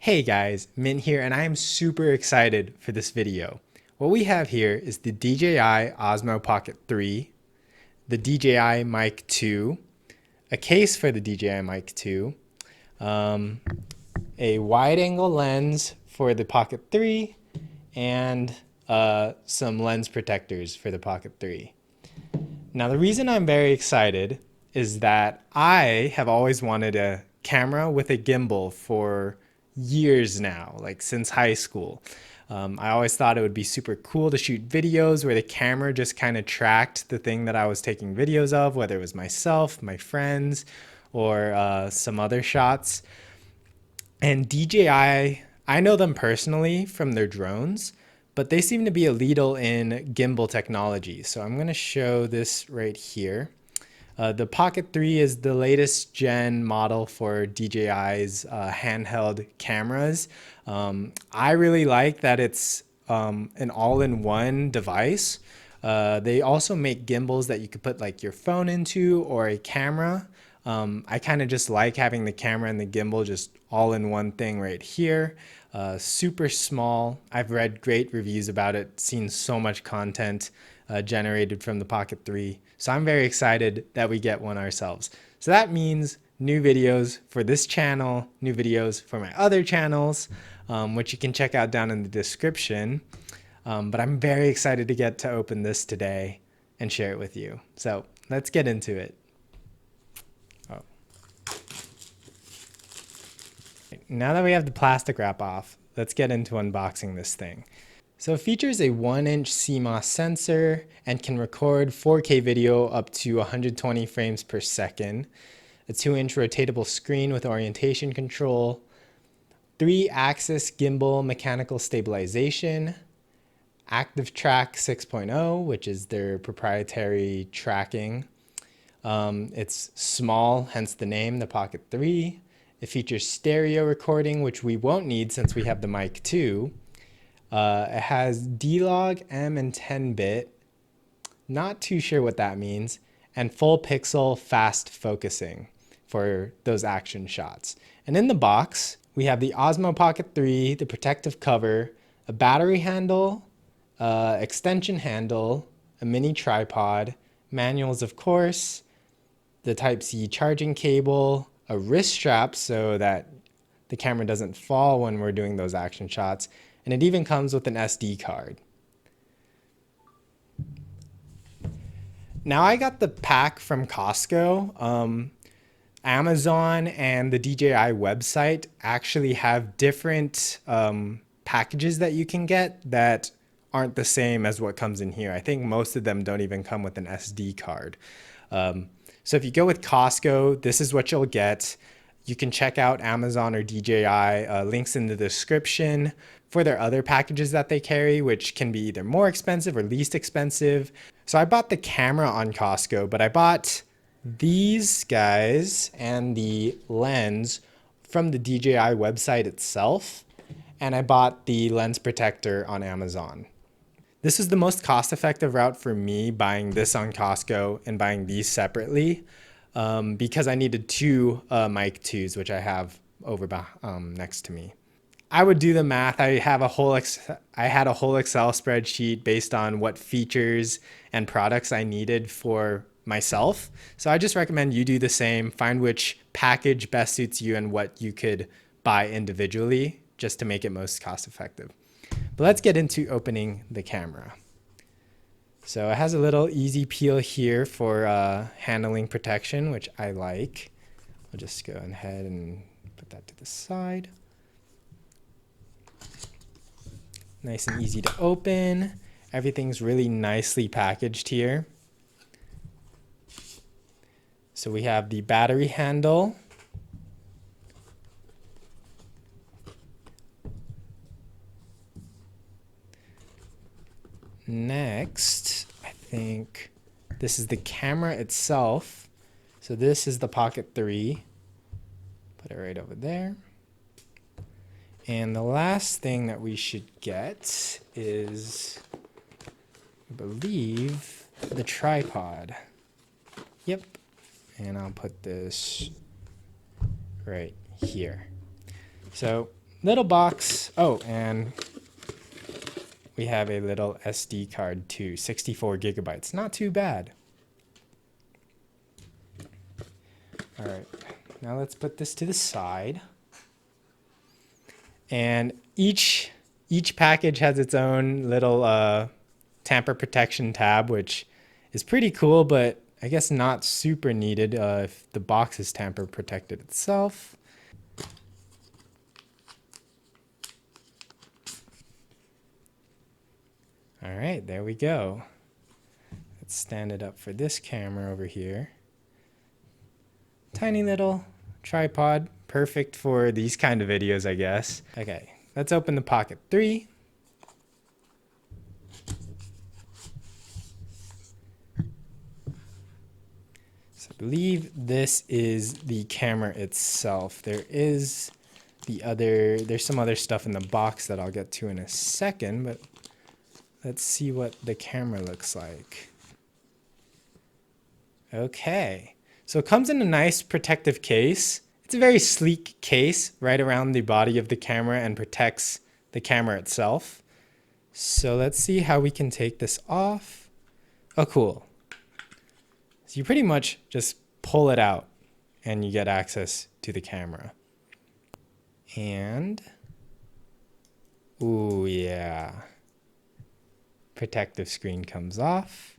Hey guys, Mint here, and I am super excited for this video. What we have here is the DJI Osmo Pocket 3, the DJI Mic 2, a case for the DJI Mic 2, a wide-angle lens for the Pocket 3, and some lens protectors for the Pocket 3. Now, the reason I'm very excited is that I have always wanted a camera with a gimbal for years now, like since high school. I always thought it would be super cool to shoot videos where the camera just kind of tracked the thing that I was taking videos of, whether it was myself, my friends, or some other shots. And DJI, I know them personally from their drones, but they seem to be a leader in gimbal technology. So I'm going to show this right here. The Pocket 3 is the latest gen model for DJI's handheld cameras. I really like that it's an all-in-one device. They also make gimbals that you could put like your phone into or a camera. I kind of just like having the camera and the gimbal just all in one thing right here. Super small. I've read great reviews about it, seen so much content generated from the Pocket 3. So I'm very excited that we get one ourselves. So that means new videos for this channel, new videos for my other channels, which you can check out down in the description. But I'm very excited to get to open this today and share it with you. So let's get into it. Now that we have the plastic wrap off, let's get into unboxing this thing. So it features a 1-inch CMOS sensor and can record 4K video up to 120 frames per second, a 2-inch rotatable screen with orientation control, 3-axis gimbal mechanical stabilization, Active Track 6.0, which is their proprietary tracking. It's small, hence the name, the Pocket 3. It features stereo recording, which we won't need since we have the Mic 2. It has D-Log, M, and 10-bit. Not too sure what that means. And full pixel fast focusing for those action shots. And in the box, we have the Osmo Pocket 3, the protective cover, a battery handle, extension handle, a mini tripod, manuals of course, the Type-C charging cable, a wrist strap so that the camera doesn't fall when we're doing those action shots, and it even comes with an SD card. Now I got the pack from Costco. Amazon and the DJI website actually have different packages that you can get that aren't the same as what comes in here. I think most of them don't even come with an SD card. So if you go with Costco, this is what you'll get. You can check out Amazon or DJI, links in the description for their other packages that they carry, which can be either more expensive or least expensive. So I bought the camera on Costco, but I bought these guys and the lens from the DJI website itself, and I bought the lens protector on Amazon. This is the most cost-effective route for me, buying this on Costco and buying these separately, because I needed two Mic 2s, which I have over next to me. I would do the math. I had a whole Excel spreadsheet based on what features and products I needed for myself. So I just recommend you do the same. Find which package best suits you and what you could buy individually just to make it most cost-effective. But let's get into opening the camera. So it has a little easy peel here for handling protection, which I like. I'll just go ahead and put that to the side. Nice and easy to open. Everything's really nicely packaged here. So we have the battery handle. Next, I think this is the camera itself. So this is the Pocket 3. Put it right over there. And the last thing that we should get is, I believe, the tripod. Yep. And I'll put this right here. So little box. Oh, and we have a little SD card too, 64 gigabytes. Not too bad. All right, now let's put this to the side. And each package has its own little tamper protection tab, which is pretty cool, but I guess not super needed if the box is tamper protected itself. All right, there we go. Let's stand it up for this camera over here. Tiny little tripod, perfect for these kind of videos, I guess. Okay, let's open the Pocket 3. So I believe this is the camera itself. There's some other stuff in the box that I'll get to in a second, but let's see what the camera looks like. Okay, so it comes in a nice protective case. It's a very sleek case right around the body of the camera and protects the camera itself. So let's see how we can take this off. Oh, cool. So you pretty much just pull it out and you get access to the camera. And, ooh, yeah. Protective screen comes off.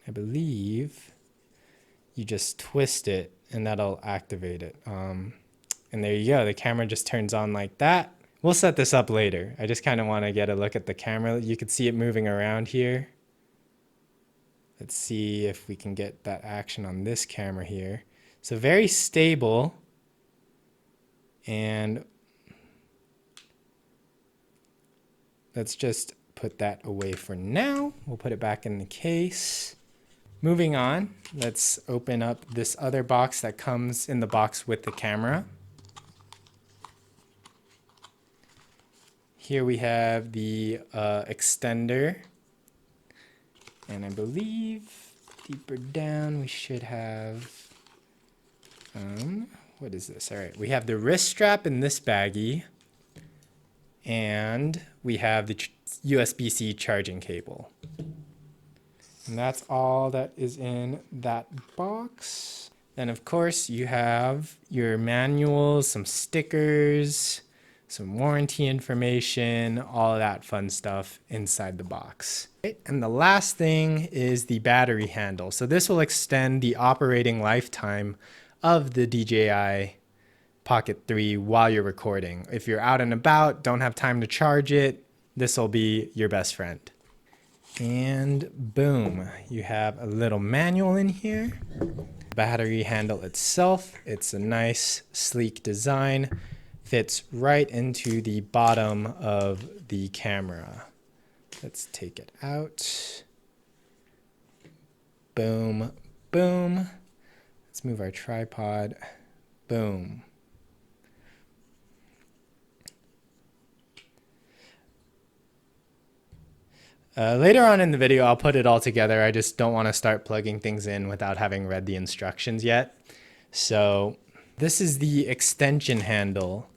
I believe you just twist it and that'll activate it. And there you go. The camera just turns on like that. We'll set this up later. I just kind of want to get a look at the camera. You can see it moving around here. Let's see if we can get that action on this camera here. So very stable. And let's just put that away for now. We'll put it back in the case. Moving on, let's open up this other box that comes in the box with the camera. Here we have the extender. And I believe deeper down we should have, what is this? All right, we have the wrist strap in this baggie. And we have the USB-C charging cable. And that's all that is in that box. Then of course you have your manuals, some stickers, some warranty information, all of that fun stuff inside the box. And the last thing is the battery handle. So this will extend the operating lifetime of the DJI Pocket 3 while you're recording. If you're out and about, don't have time to charge it, this will be your best friend. And boom, you have a little manual in here. Battery handle itself, it's a nice sleek design, fits right into the bottom of the camera. Let's take it out. Boom, boom. Let's move our tripod. Boom. Later on in the video, I'll put it all together. I just don't want to start plugging things in without having read the instructions yet. So this is the extension handle.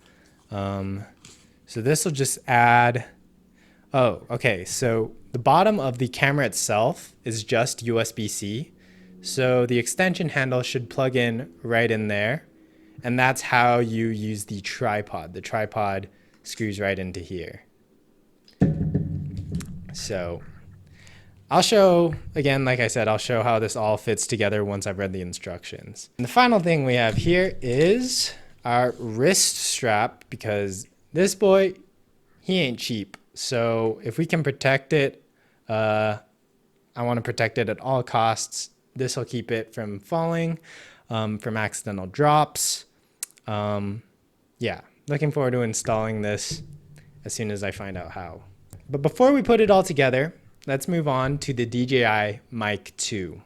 So this will just add, oh, okay. So the bottom of the camera itself is just USB-C. So the extension handle should plug in right in there. And that's how you use the tripod. The tripod screws right into here. So I'll show, again, like I said, I'll show how this all fits together once I've read the instructions. And the final thing we have here is our wrist strap, because this boy, he ain't cheap. So if we can protect it, I want to protect it at all costs. This will keep it from falling, from accidental drops. Yeah, looking forward to installing this as soon as I find out how. But before we put it all together, let's move on to the DJI Mic 2.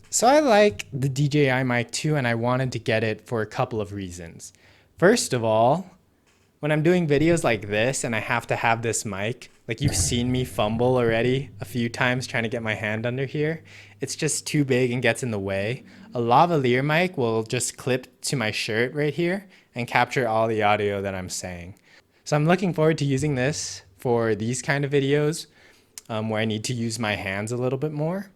So I like the DJI Mic 2 and I wanted to get it for a couple of reasons. First of all, when I'm doing videos like this and I have to have this mic, like you've seen me fumble already a few times trying to get my hand under here, it's just too big and gets in the way, a lavalier mic will just clip to my shirt right here and capture all the audio that I'm saying. So I'm looking forward to using this for these kind of videos where I need to use my hands a little bit more.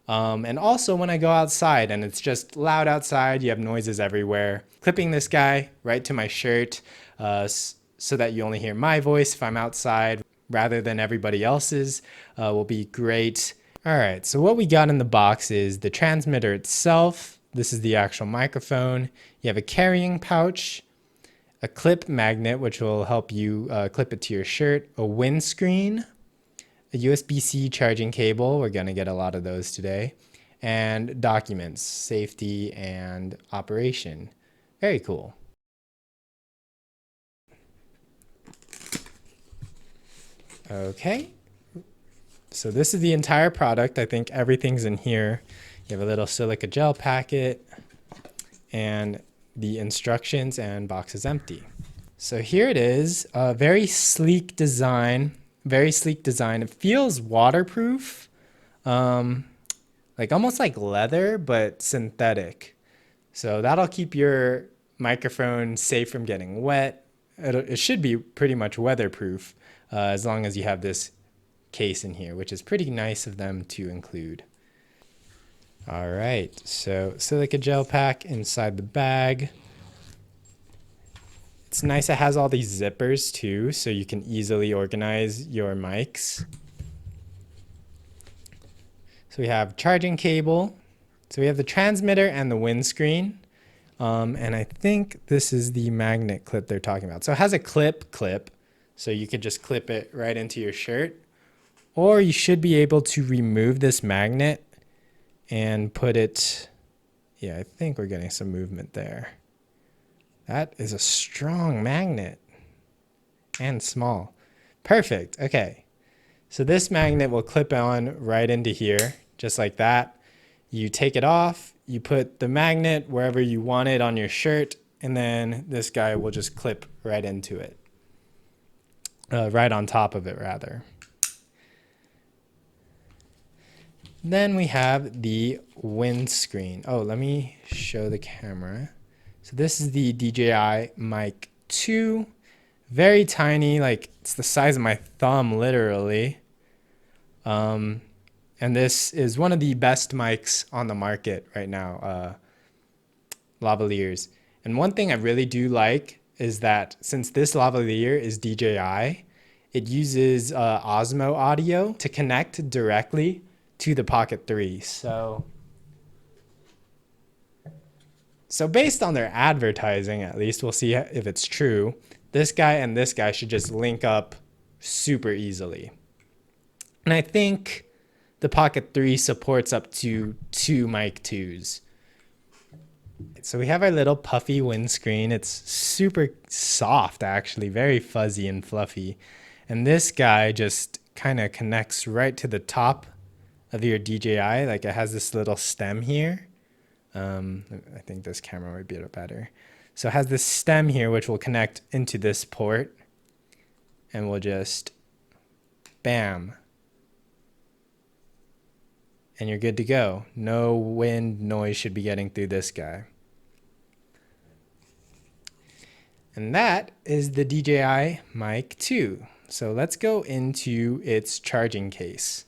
And also when I go outside and it's just loud outside, you have noises everywhere. Clipping this guy right to my shirt so that you only hear my voice if I'm outside rather than everybody else's will be great. All right, so what we got in the box is the transmitter itself. This is the actual microphone. You have a carrying pouch, a clip magnet, which will help you clip it to your shirt, a windscreen, a USB-C charging cable. We're gonna get a lot of those today, and documents, safety and operation. Very cool. Okay. So this is the entire product. I think everything's in here. You have a little silica gel packet and the instructions, and box is empty. So here it is, a very sleek design, It feels waterproof, like almost like leather, but synthetic. So that'll keep your microphone safe from getting wet. It should be pretty much weatherproof as long as you have this case in here, which is pretty nice of them to include. All right, so silica gel pack inside the bag. It's nice it has all these zippers too, so you can easily organize your mics. So we have charging cable. So we have the transmitter and the windscreen. And I think this is the magnet clip they're talking about. So it has a clip, so you could just clip it right into your shirt. Or you should be able to remove this magnet and put it, yeah, I think we're getting some movement there. That is a strong magnet and small. Perfect, okay. So this magnet will clip on right into here, just like that. You take it off, you put the magnet wherever you want it on your shirt, and then this guy will just clip right into it. Right on top of it, rather. Then we have the windscreen. Oh, let me show the camera. So this is the DJI Mic 2. Very tiny, like it's the size of my thumb, literally. And this is one of the best mics on the market right now, lavaliers. And one thing I really do like is that since this lavalier is DJI, it uses Osmo audio to connect directly to the Pocket 3. So based on their advertising, at least, we'll see if it's true. This guy and this guy should just link up super easily. And I think the Pocket 3 supports up to 2 Mic 2s. So we have our little puffy windscreen. It's super soft, actually, very fuzzy and fluffy. And this guy just kind of connects right to the top of your DJI. Like it has this little stem here. I think this camera might be a bit better. So it has this stem here, which will connect into this port. And we'll just, bam. And you're good to go. No wind noise should be getting through this guy. And that is the DJI Mic 2. So let's go into its charging case.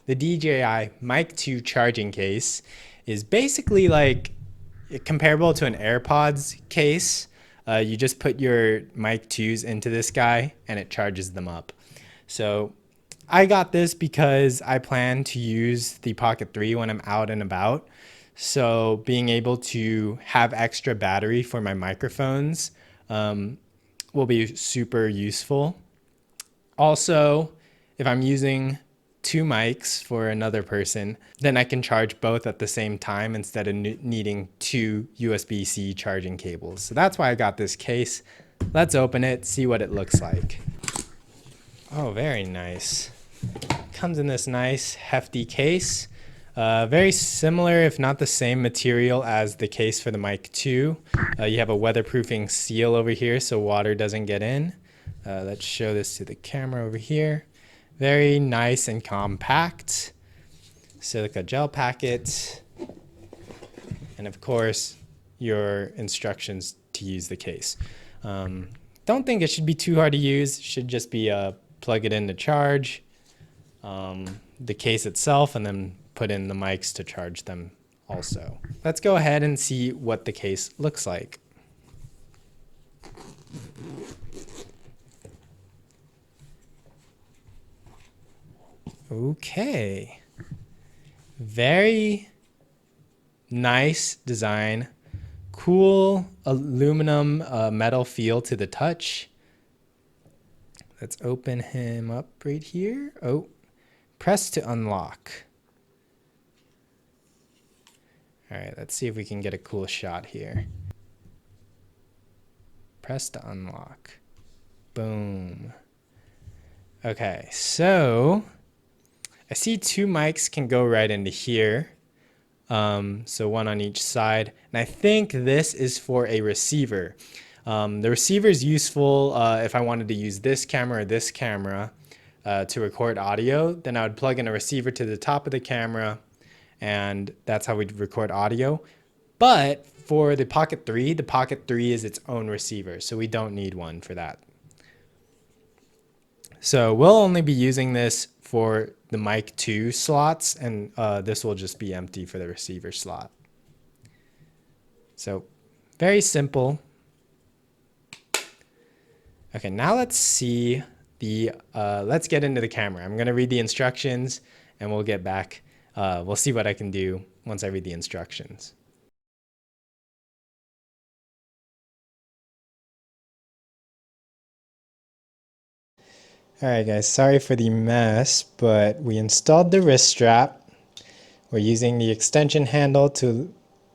The DJI Mic 2 charging case is basically like comparable to an AirPods case. You just put your Mic 2s into this guy and it charges them up. So I got this because I plan to use the Pocket 3 when I'm out and about. So being able to have extra battery for my microphones will be super useful. Also, if I'm using 2 mics for another person, then I can charge both at the same time instead of needing 2 USB-C charging cables. So that's why I got this case. Let's open it, see what it looks like. Oh, very nice. Comes in this nice hefty case. Very similar, if not the same material as the case for the Mic 2. You have a weatherproofing seal over here so water doesn't get in. Let's show this to the camera over here. Very nice and compact. silica gel packet, and of course your instructions to use the case. Don't think it should be too hard to use. It should just be plug it in to charge the case itself, and then put in the mics to charge them also. Let's go ahead and see what the case looks like. Okay, very nice design, cool aluminum metal feel to the touch. Let's open him up right here. Oh, press to unlock. All right, let's see if we can get a cool shot here. Press to unlock. Boom. Okay, so I see two mics can go right into here. So one on each side. And I think this is for a receiver. The receiver is useful if I wanted to use this camera or this camera to record audio. Then I would plug in a receiver to the top of the camera, and that's how we'd record audio. But for the Pocket 3 is its own receiver, so we don't need one for that. So we'll only be using this for the mic 2 slots, and this will just be empty for the receiver slot. So very simple. Okay, now let's see let's get into the camera. I'm gonna read the instructions and we'll get back. We'll see what I can do once I read the instructions. Alright guys, sorry for the mess, but we installed the wrist strap. We're using the extension handle to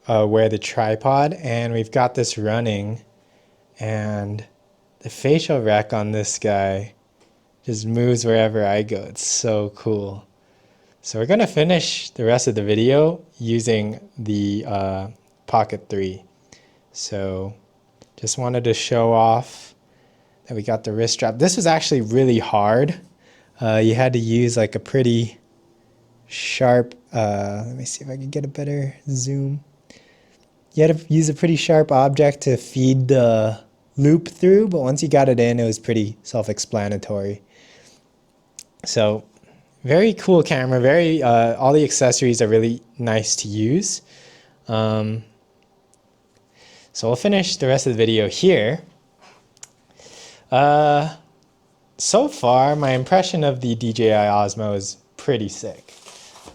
wear the tripod, and we've got this running, and the facial rec on this guy just moves wherever I go. It's so cool. So we're going to finish the rest of the video using the Pocket 3. So just wanted to show off that we got the wrist strap. This was actually really hard. You had to use like a pretty sharp, let me see if I can get a better zoom. You had to use a pretty sharp object to feed the loop through, but once you got it in, it was pretty self-explanatory. So very cool camera, very all the accessories are really nice to use. So we'll finish the rest of the video here. So far, my impression of the DJI Osmo is pretty sick.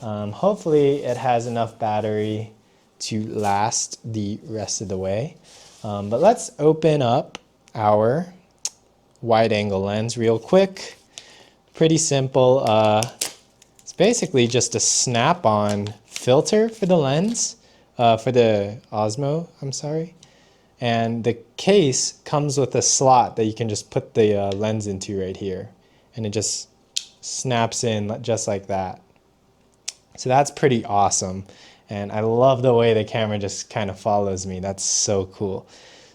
Hopefully it has enough battery to last the rest of the way. But let's open up our wide angle lens real quick. Pretty simple. It's basically just a snap-on filter for the lens, for the Osmo, I'm sorry. And the case comes with a slot that you can just put the lens into right here. And it just snaps in just like that. So that's pretty awesome. And I love the way the camera just kind of follows me. That's so cool.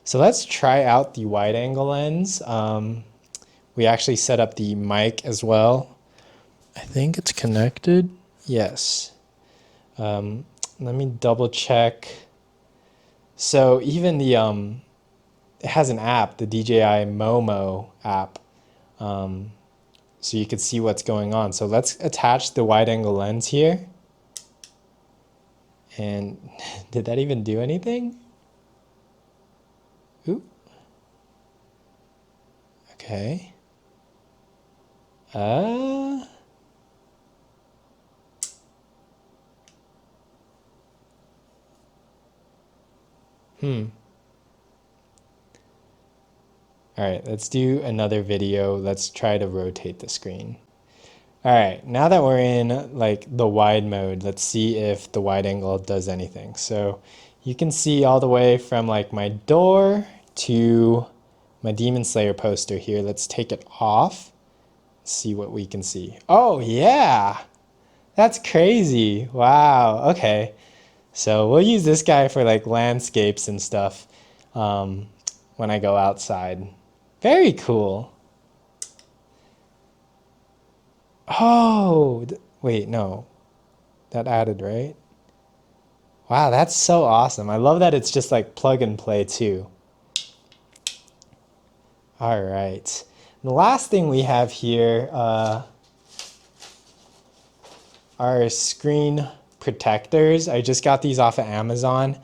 So let's try out the wide angle lens. We actually set up the mic as well. I think it's connected. Yes. Let me double check. So even the, it has an app, the DJI Momo app. So you can see what's going on. So let's attach the wide angle lens here. And did that even do anything? Ooh. Okay. All right, let's do another video. Let's try to rotate the screen. All right, now that we're in like the wide mode, let's see if the wide angle does anything. So you can see all the way from like my door to my Demon Slayer poster here. Let's take it off, see what we can see. Oh yeah, that's crazy. Wow, okay. So we'll use this guy for like landscapes and stuff when I go outside. Very cool. Oh, wait, no. that added, right? Wow, that's so awesome. I love that it's just like plug and play too. All right. The last thing we have here are screen protectors. I just got these off of Amazon.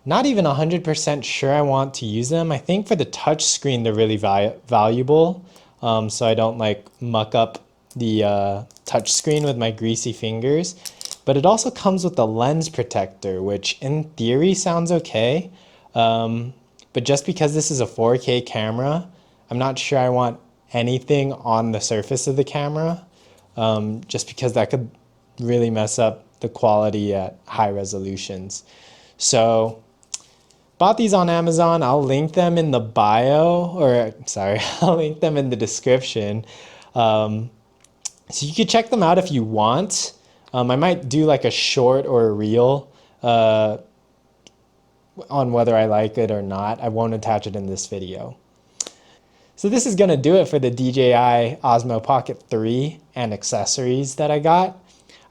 Not even 100% sure I want to use them. I think for the touch screen, they're really valuable. So I don't like muck up the touch screen with my greasy fingers. But it also comes with a lens protector, which in theory sounds okay. But just because this is a 4K camera, I'm not sure I want anything on the surface of the camera, just because that could really mess up the quality at high resolutions. So bought these on Amazon. I'll link them in the bio, or sorry, I'll link them in the description. So you could check them out if you want. I might do like a short or a reel on whether I like it or not. I won't attach it in this video. So this is going to do it for the DJI Osmo Pocket 3 and accessories that I got.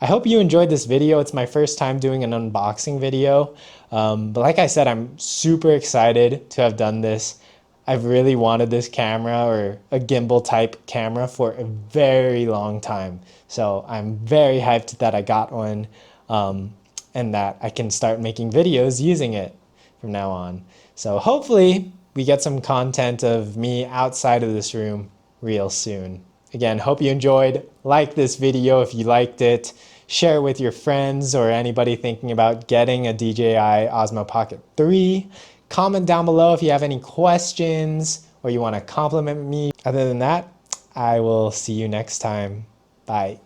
I hope you enjoyed this video. It's my first time doing an unboxing video. But like I said, I'm super excited to have done this. I've really wanted this camera, or a gimbal type camera, for a very long time. So I'm very hyped that I got one, and that I can start making videos using it from now on. So hopefully we get some content of me outside of this room real soon. Again, hope you enjoyed. Like this video if you liked it. Share it with your friends or anybody thinking about getting a DJI Osmo Pocket 3. Comment down below if you have any questions or you want to compliment me. Other than that, I will see you next time. Bye.